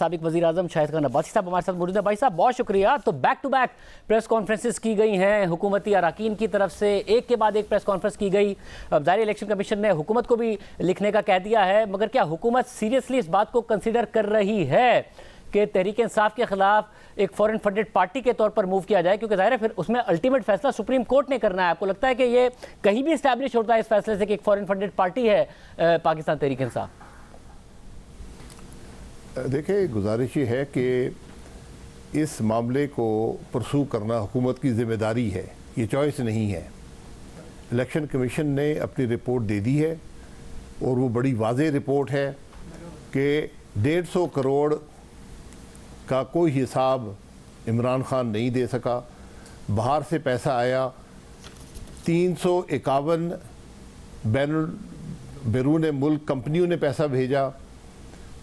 साबिक वज़ीर आज़म शाहिद खान अब्बासी साहब हमारे साथ मौजूद है। भाई साहब बहुत शुक्रिया। तो back to back press conferences की गई हैं हुकूमती अरकान की तरफ से, एक के बाद एक प्रेस कॉन्फ्रेंस की गई। ज़ाहिर इलेक्शन कमीशन ने हुकूमत को भी लिखने का कह दिया है, मगर क्या हुकूमत सीरियसली इस बात को कंसिडर कर रही है कि तहरीक इंसाफ के खिलाफ एक फॉरेन फंडेड पार्टी के तौर पर मूव किया जाए? क्योंकि ज़ाहिर है फिर उसमें अल्टीमेट फैसला सुप्रीम कोर्ट ने करना है। आपको लगता है कि ये कहीं भी इस्टेब्लिश होता है इस फैसले से कि एक फॉरेन फंडेड पार्टी है पाकिस्तान तहरीक इंसाफ? देखिए, गुजारिश ये है कि इस मामले को परसू करना हुकूमत की जिम्मेदारी है, ये चॉइस नहीं है। इलेक्शन कमीशन ने अपनी रिपोर्ट दे दी है और वो बड़ी वाज़ेह रिपोर्ट है कि 150 करोड़ का कोई हिसाब इमरान खान नहीं दे सका। बाहर से पैसा आया, 351 बैरून मुल्क कंपनियों ने पैसा भेजा।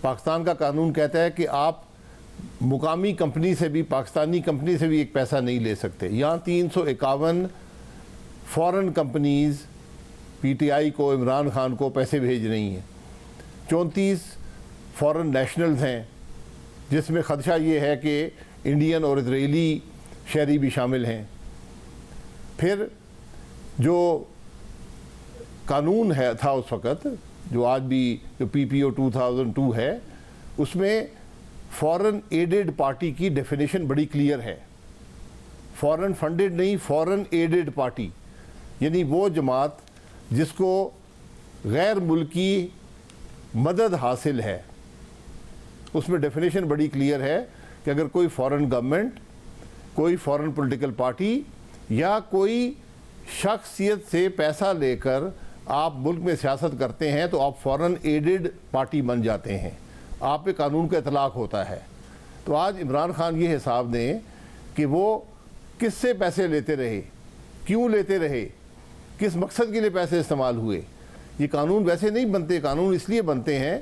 पाकिस्तान का कानून कहता है कि आप मुकामी कंपनी से भी, पाकिस्तानी कंपनी से भी एक पैसा नहीं ले सकते। यहाँ 351 फॉरेन कंपनीज़ पीटीआई को, इमरान खान को पैसे भेज रही हैं। 34 फॉरेन नेशनल्स हैं, जिसमें ख़दशा ये है कि इंडियन और इजरायली शहरी भी शामिल हैं। फिर जो कानून है था उस वक़्त, जो आज भी जो PPO 2002 है, उसमें फॉरेन एडेड पार्टी की डेफिनेशन बड़ी क्लियर है। फॉरेन फंडेड नहीं, फॉरेन एडेड पार्टी, यानी वो जमात जिसको गैर मुल्की मदद हासिल है। उसमें डेफिनेशन बड़ी क्लियर है कि अगर कोई फॉरेन गवर्नमेंट, कोई फॉरेन पॉलिटिकल पार्टी या कोई शख्सियत से पैसा लेकर आप मुल्क में सियासत करते हैं तो आप फॉरेन एडेड पार्टी बन जाते हैं, आप पे कानून का इतलाक़ होता है। तो आज इमरान खान ये हिसाब दें कि वो किससे पैसे लेते रहे, क्यों लेते रहे, किस मकसद के लिए पैसे इस्तेमाल हुए। ये कानून वैसे नहीं बनते, कानून इसलिए बनते हैं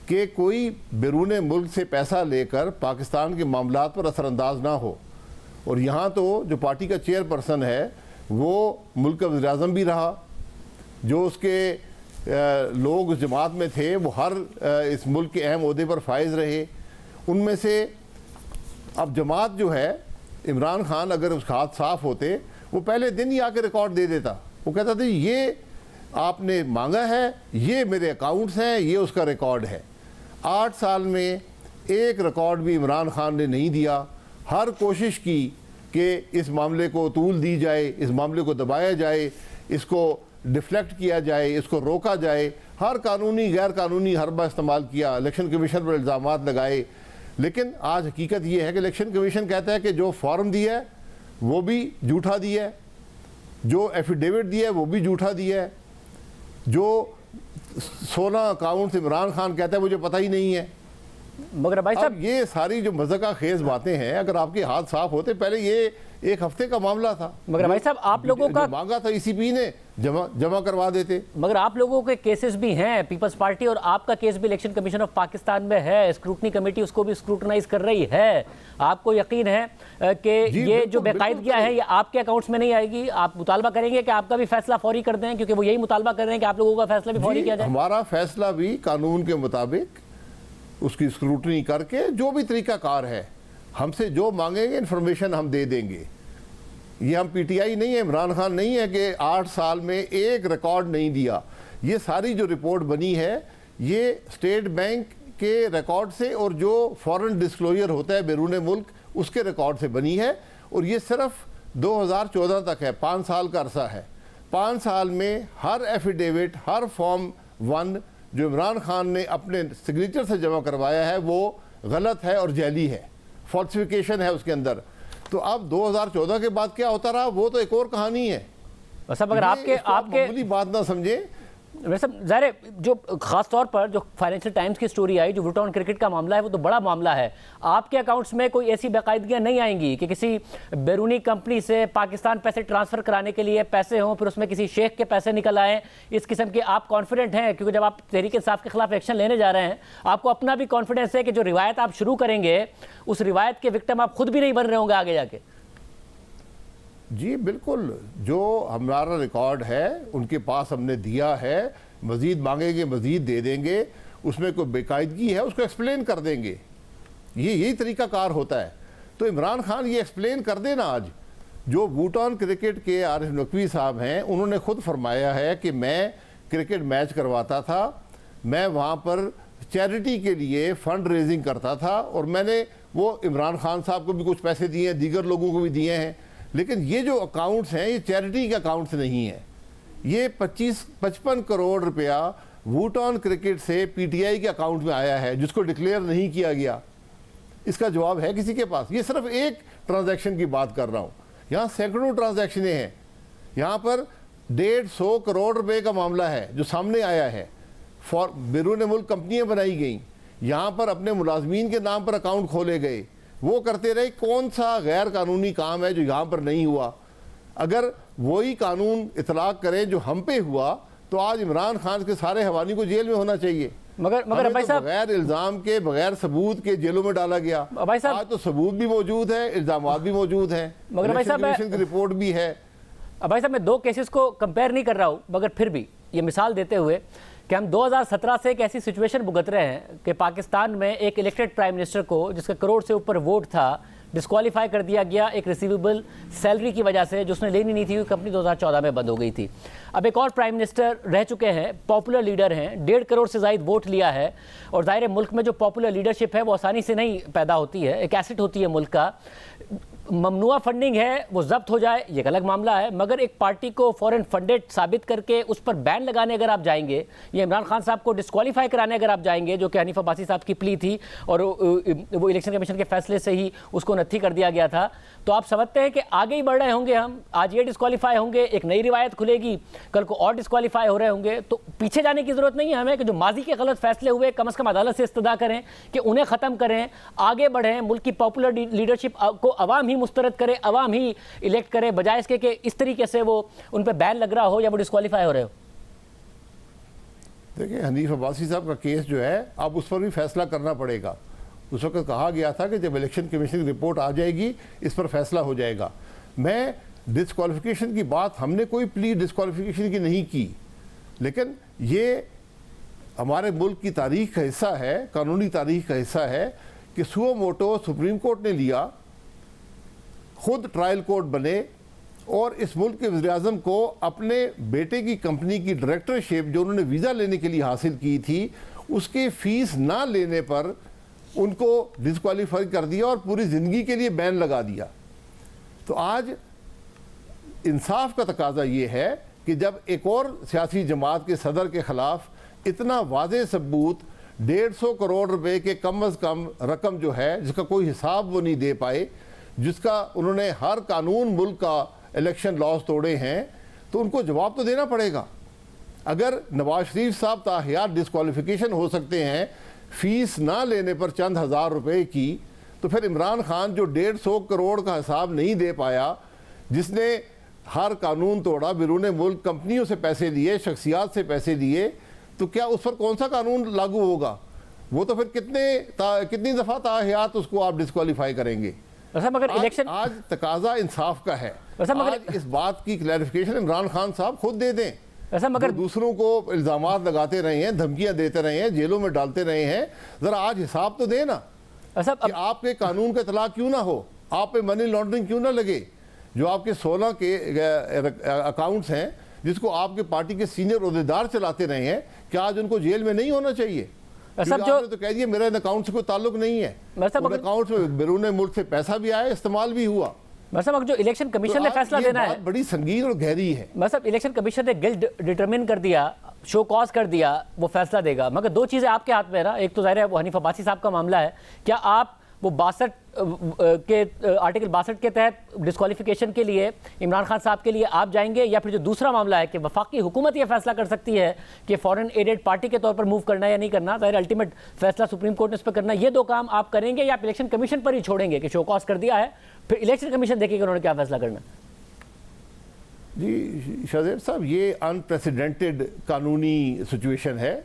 कि कोई बैरून मुल्क से पैसा लेकर पाकिस्तान के मामलात पर असरअंदाज ना हो। और यहाँ तो जो पार्टी का चेयरपर्सन है वो मुल्क का वज़ीर आज़म भी रहा, जो उसके लोग उस जमात में थे वो हर इस मुल्क के अहम ओहदे पर फाइज रहे। उनमें से अब जमात जो है, इमरान खान अगर उसके हाथ साफ होते वो पहले दिन ही आके रिकॉर्ड दे देता। वो कहता था ये आपने मांगा है, ये मेरे अकाउंट्स हैं, ये उसका रिकॉर्ड है। 8 साल में एक रिकॉर्ड भी इमरान खान ने नहीं दिया। हर कोशिश की कि इस मामले को तूल दी जाए, इस मामले को दबाया जाए, इसको डिफ्लेक्ट किया जाए, इसको रोका जाए। हर कानूनी गैर कानूनी हरबा इस्तेमाल किया, इलेक्शन कमीशन पर इल्ज़ामात लगाए। लेकिन आज हकीकत ये है कि इलेक्शन कमीशन कहता है कि जो फॉर्म दिया है वो भी झूठा दिया है, जो एफिडेविट दिया है वो भी झूठा दिया है, जो 16 अकाउंट इमरान खान कहता है मुझे पता ही नहीं है। मगर भाई साहब, ये सारी जो मज़ाक़ा खेज बातें हैं, अगर आपके हाथ साफ होते, पहले ये एक हफ्ते का मामला था। मगर भाई साहब, आप लोगों का मांगा था ECP ने, जमा करवा देते। मगर आप लोगों के केसेस भी हैं, पीपल्स पार्टी और आपका केस भी इलेक्शन कमीशन ऑफ पाकिस्तान में है, स्क्रूटनी कमेटी उसको भी स्क्रूटनाइज कर रही है। आपको यकीन है कि ये जो बेकायदगियां हैं ये आपके अकाउंट्स में नहीं आएगी? आप मुतालबा करेंगे कि आपका भी फैसला फौरी कर दें, क्योंकि वो यही मुतालबा कर रहे हैं कि आप लोगों का फैसला भी फौरी किया जाए? हमारा फैसला भी कानून के मुताबिक उसकी स्क्रूटनी करके, जो भी तरीकाकार है, हमसे जो मांगेंगे इन्फॉर्मेशन हम दे देंगे। ये हम PTI नहीं है, इमरान खान नहीं है कि 8 साल में एक रिकॉर्ड नहीं दिया। ये सारी जो रिपोर्ट बनी है ये स्टेट बैंक के रिकॉर्ड से और जो फॉरेन डिस्क्लोजर होता है बैरून मुल्क उसके रिकॉर्ड से बनी है। और ये सिर्फ 2014 तक है, 5 साल का अरसा है। 5 साल में हर एफिडेविट, हर फॉर्म 1 जो इमरान खान ने अपने सिग्नेचर से जमा करवाया है वो गलत है और जैली है, फॉल्सिफिकेशन है उसके अंदर। तो अब 2014 के बाद क्या होता रहा वो तो एक और कहानी है। बस अब अगर आपके बात ना समझे, वैसे ज़ाहिर जो ख़ास तौर पर जो फाइनेंशियल टाइम्स की स्टोरी आई, जो वुटान क्रिकेट का मामला है, वो तो बड़ा मामला है। आपके अकाउंट्स में कोई ऐसी बाकायदगियाँ नहीं आएंगी कि किसी बैरूनी कंपनी से पाकिस्तान पैसे ट्रांसफ़र कराने के लिए पैसे हों, फिर उसमें किसी शेख के पैसे निकल आएँ? इस किस्म के आप कॉन्फिडेंट हैं? क्योंकि जब आप तहरीक इंसाफ के खिलाफ एक्शन लेने जा रहे हैं, आपको अपना भी कॉन्फिडेंस है कि जो रिवायत आप शुरू करेंगे उस रिवायत के विक्टिम आप खुद भी नहीं बन रहे होंगे आगे जाके? जी बिल्कुल, जो हमारा रिकॉर्ड है उनके पास हमने दिया है, मज़ीद मांगेंगे मज़ीद दे देंगे, उसमें कोई बेकायदगी है उसको एक्सप्लेन कर देंगे। ये यही तरीका कार होता है। तो इमरान खान ये एक्सप्लेन कर देना आज। जो भूटान क्रिकेट के आरिफ नकवी साहब हैं, उन्होंने खुद फरमाया है कि मैं क्रिकेट मैच करवाता था, मैं वहाँ पर चैरिटी के लिए फंड रेजिंग करता था, और मैंने वो इमरान खान साहब को भी कुछ पैसे दिए हैं, दीगर लोगों को भी दिए हैं। लेकिन ये जो अकाउंट्स हैं ये चैरिटी के अकाउंट्स नहीं है। ये 55 करोड़ रुपया भूटान क्रिकेट से पीटीआई के अकाउंट में आया है, जिसको डिक्लेयर नहीं किया गया। इसका जवाब है किसी के पास? ये सिर्फ एक ट्रांजैक्शन की बात कर रहा हूँ, यहाँ सैकड़ों ट्रांजैक्शनें हैं। यहाँ पर 150 करोड़ रुपए का मामला है जो सामने आया है। फॉर बैरून मुल्क कंपनियां बनाई गई, यहाँ पर अपने मुलाजमीन के नाम पर अकाउंट खोले गए, वो करते रहे। कौन सा गैर कानूनी काम है जो यहाँ पर नहीं हुआ? अगर वही कानून इतलाक करें जो हम पे हुआ, तो आज इमरान खान के सारे हवानी को जेल में होना चाहिए। मगर भाई साहब, बगैर इल्जाम के, बगैर सबूत के जेलों में डाला गया। भाई साहब, आज तो सबूत भी मौजूद है, इल्जामात भी मौजूद हैं, मगर भाई साहब इलेक्शन कमीशन की रिपोर्ट भी है। भाई साहब, मैं दो केसेस को कंपेयर नहीं कर रहा हूँ, मगर फिर भी ये मिसाल देते हुए कि हम 2017 से एक ऐसी सिचुएशन भुगत रहे हैं कि पाकिस्तान में एक इलेक्टेड प्राइम मिनिस्टर को, जिसका करोड़ से ऊपर वोट था, डिस्क्वालीफाई कर दिया गया एक रिसीवेबल सैलरी की वजह से, जो उसने लेनी नहीं थी। कंपनी 2014 में बंद हो गई थी। अब एक और प्राइम मिनिस्टर रह चुके हैं, पॉपुलर लीडर हैं, 1.5 करोड़ से ज़ायद वोट लिया है। और ज़ाहिर मुल्क में जो पॉपुलर लीडरशिप है वो आसानी से नहीं पैदा होती है, एक एसेट होती है मुल्क का। ममनुआ फंडिंग है, वो जब्त हो जाए, ये एक अलग मामला है। मगर एक पार्टी को फॉरेन फंडेड साबित करके उस पर बैन लगाने अगर आप जाएंगे, या इमरान खान साहब को डिस्क्वालीफाई कराने अगर आप जाएंगे, जो कि हनीफ अब्बासी साहब की प्ली थी और वो इलेक्शन कमीशन के फैसले से ही उसको नत्थी कर दिया गया था, तो आप समझते हैं कि आगे ही बढ़ रहे होंगे हम। आज ये डिस्क्वालीफाई होंगे, एक नई रिवायत खुलेगी, कल को और डिस्क्वालीफाई हो रहे होंगे। तो पीछे जाने की जरूरत नहीं है हमें, कि जो माजी के गलत फैसले हुए कम से कम अदालत से इस्तदा करें कि उन्हें ख़त्म करें, आगे बढ़ें, मुल्क की पॉपुलर लीडरशिप को अवाम ही मुस्तरद करे, अवाम ही इलेक्ट करे, बजाय इसके कि इस तरीके से वो उन पर बैन लग रहा हो या वो डिस्क्वालीफाई हो रहे हो। देखिए, हनीफ अब्बासी साहब का केस जो है, अब उस पर भी फैसला करना पड़ेगा। उस वक्त कहा गया था कि जब इलेक्शन कमीशन की रिपोर्ट आ जाएगी इस पर फैसला हो जाएगा। मैं डिस्क्वालिफिकेशन की बात, हमने कोई प्ली डिस्क्वालिफिकेशन की नहीं की, लेकिन ये हमारे मुल्क की तारीख का हिस्सा है, कानूनी तारीख का हिस्सा है कि सुओ मोटो सुप्रीम कोर्ट ने लिया, खुद ट्रायल कोर्ट बने, और इस मुल्क के वज़ीर-ए-आज़म को अपने बेटे की कंपनी की डायरेक्टरशिप जो उन्होंने वीज़ा लेने के लिए हासिल की थी, उसके फीस ना लेने पर उनको डिस्क्वालीफाई कर दिया और पूरी ज़िंदगी के लिए बैन लगा दिया। तो आज इंसाफ का तकाजा ये है कि जब एक और सियासी जमात के सदर के ख़िलाफ़ इतना वाज़ेह सबूत 150 करोड़ रुपए के कम अज़ कम रकम जो है, जिसका कोई हिसाब वो नहीं दे पाए, जिसका उन्होंने हर कानून मुल्क का इलेक्शन लॉज तोड़े हैं, तो उनको जवाब तो देना पड़ेगा। अगर नवाज शरीफ साहब ताहियात डिस्क्वालिफिकेशन हो सकते हैं फीस ना लेने पर चंद हज़ार रुपए की, तो फिर इमरान खान जो 150 करोड़ का हिसाब नहीं दे पाया, जिसने हर कानून तोड़ा, बैरून मुल्क कंपनियों से पैसे लिए, शख्सियात से पैसे लिए, तो क्या उस पर कौन सा कानून लागू होगा? वो तो फिर कितनी दफ़ा ताहियात उसको आप डिस्क्वालीफाई करेंगे। मगर इलेक्शन आज तकाजा इंसाफ का है। मगर आज इस बात की क्लैरिफिकेशन इमरान खान साहब खुद दे दें। मगर दूसरों को इल्जामात लगाते रहे हैं, धमकियां देते रहे हैं, जेलों में डालते रहे हैं, जरा आज हिसाब तो देना कि आपके कानून का इतलाक क्यों ना हो, आप पे मनी लॉन्ड्रिंग क्यों ना लगे। जो आपके 16 के अकाउंट्स हैं, जिसको आपके पार्टी के सीनियर ओहदेदार चलाते रहे हैं, क्या आज उनको जेल में नहीं होना चाहिए? आपने तो कह दिया मेरा इन अकाउंट से कोई ताल्लुक नहीं है। अकाउंट में बैरून मुल्क से पैसा भी आया, इस्तेमाल भी हुआ। जो इलेक्शन कमीशन ने फैसला देना है बड़ी संगीन और गहरी है। मतलब इलेक्शन कमीशन ने गिल्ट डिटरमिन कर दिया, शो कॉज कर दिया, वो फैसला देगा। मगर दो चीज़ें आपके हाथ में है ना, एक तो जाहिर है वो हनीफ अब्बासी साहब का मामला है। क्या आप वो 62 के आर्टिकल 62 के तहत डिस्क्वालिफिकेशन के लिए इमरान खान साहब के लिए आप जाएंगे, या फिर जो दूसरा मामला है कि वफाकी हुकूमत ये फैसला कर सकती है कि फॉरेन एडेड पार्टी के तौर पर मूव करना है या नहीं करना, जाहिर अल्टीमेट फैसला सुप्रीम कोर्ट ने इस पर करना, ये दो काम आप करेंगे या आप इलेक्शन कमीशन पर ही छोड़ेंगे कि शो कॉज कर दिया है, फिर इलेक्शन कमीशन देखेगा उन्होंने क्या फैसला करना? जी शाहजेब साहब, ये अनप्रेसिडेंटेड कानूनी सिचुएशन है।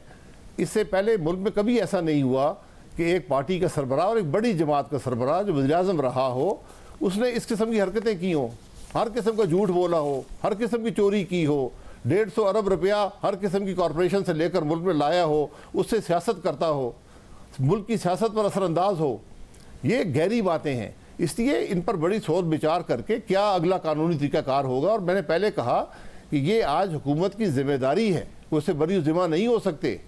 इससे पहले मुल्क में कभी ऐसा नहीं हुआ कि एक पार्टी का सरबराह और एक बड़ी जमात का सरबराह जो वज़ीर-ए-आज़म रहा हो, उसने इस किस्म की हरकतें की हों, हर किस्म का झूठ बोला हो, हर किस्म की चोरी की हो, 150 अरब रुपया हर किस्म की कॉरपोरेशन से लेकर मुल्क में लाया हो, उससे सियासत करता हो, मुल्क की सियासत पर असरअंदाज हो। ये गहरी बातें हैं, इसलिए इन पर बड़ी सोच विचार करके क्या अगला कानूनी तरीकाकार होगा। और मैंने पहले कहा कि ये आज हुकूमत की जिम्मेदारी है, उससे बड़ी जिम्मा नहीं हो सकते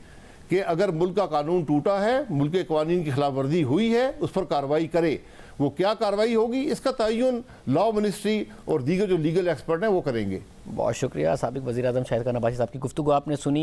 कि अगर मुल्क का कानून टूटा है, मुल्क के कानून की खिलाफवर्जी हुई है, उस पर कार्रवाई करे। वो क्या कार्रवाई होगी इसका तयन लॉ मिनिस्ट्री और दीगर जो लीगल एक्सपर्ट हैं वो करेंगे। बहुत शुक्रिया। साबिक वज़ीर-ए-आज़म शाहिद खान अब्बासी साहब की गुफ्तगू आपने सुनी।